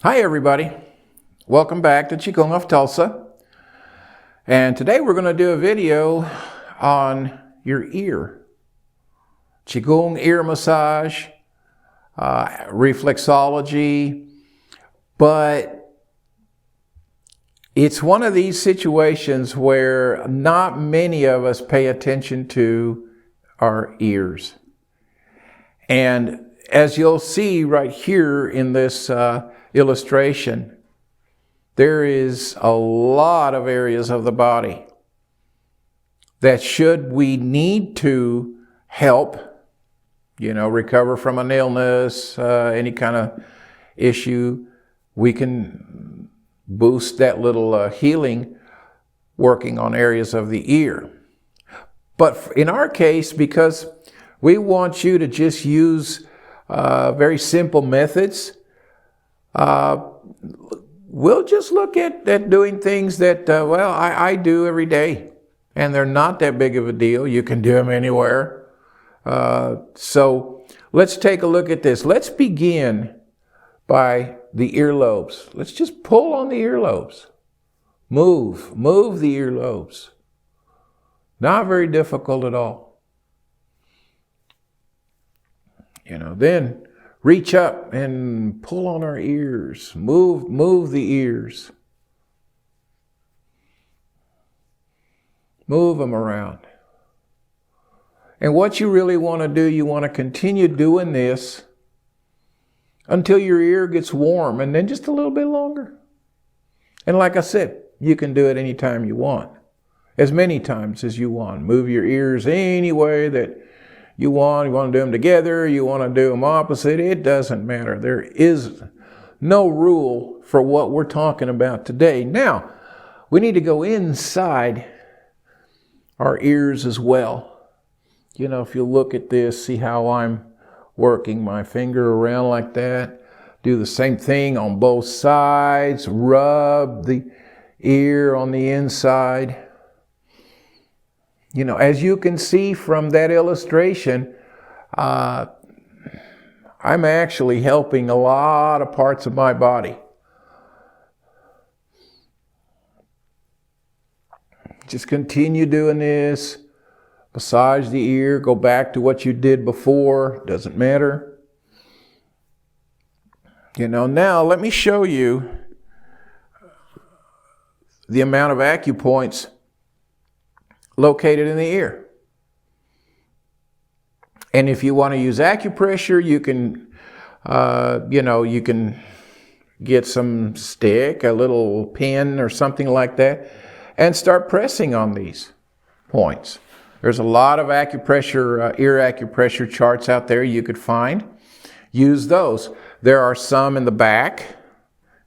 Hi everybody, welcome back to Qigong of Tulsa, and today we're going to do a video on your ear. Qigong ear massage, reflexology, but it's one of these situations where not many of us pay attention to our ears. And as you'll see right here in this illustration, there is a lot of areas of the body that should we need to help, recover from an illness, any kind of issue, we can boost that little healing working on areas of the ear. But in our case, because we want you to just use very simple methods, we'll just look at doing things that, I do every day. And they're not that big of a deal. You can do them anywhere. So let's take a look at this. Let's begin by the earlobes. Let's just pull on the earlobes. Move the earlobes. Not very difficult at all. Then reach up and pull on our ears. Move the ears. Move them around. And what you really want to do, you want to continue doing this until your ear gets warm, and then just a little bit longer. And like I said, you can do it anytime you want, as many times as you want. Move your ears any way that you want to do them together, you want to do them opposite, it doesn't matter. There is no rule for what we're talking about today. Now, we need to go inside our ears as well. If you look at this, see how I'm working my finger around like that. Do the same thing on both sides. Rub the ear on the inside. As you can see from that illustration, I'm actually helping a lot of parts of my body. Just continue doing this. Massage the ear. Go back to what you did before. Doesn't matter. Now let me show you the amount of acupoints located in the ear. And if you want to use acupressure, you can, you can get some stick, a little pin or something like that, and start pressing on these points. There's a lot of acupressure, ear acupressure charts out there you could find. Use those. There are some in the back,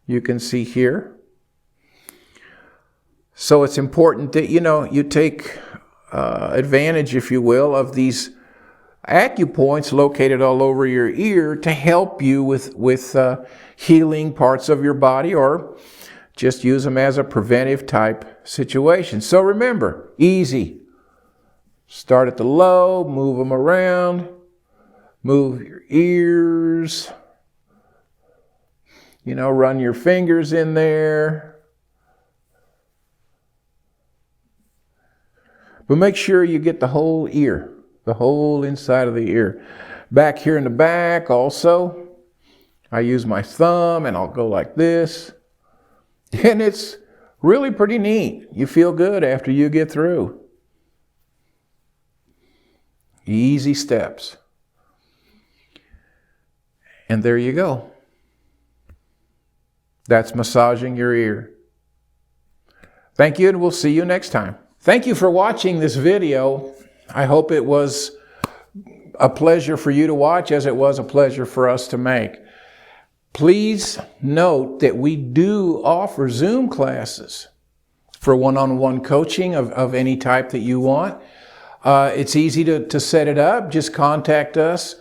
you can see here. So it's important that, you take advantage, if you will, of these acupoints located all over your ear to help you with healing parts of your body, or just use them as a preventive type situation. So remember, easy. Start at the lobe, move them around, move your ears, run your fingers in there. But make sure you get the whole ear, the whole inside of the ear. Back here in the back also, I use my thumb and I'll go like this. And it's really pretty neat. You feel good after you get through. Easy steps. And there you go. That's massaging your ear. Thank you, and we'll see you next time. Thank you for watching this video. I hope it was a pleasure for you to watch, as it was a pleasure for us to make. Please note that we do offer Zoom classes for one-on-one coaching of any type that you want. It's easy to set it up. Just contact us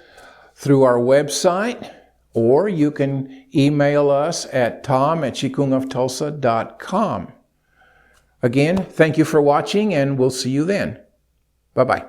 through our website, or you can email us at tom@qigongoftulsa.com. Again, thank you for watching, and we'll see you then. Bye-bye.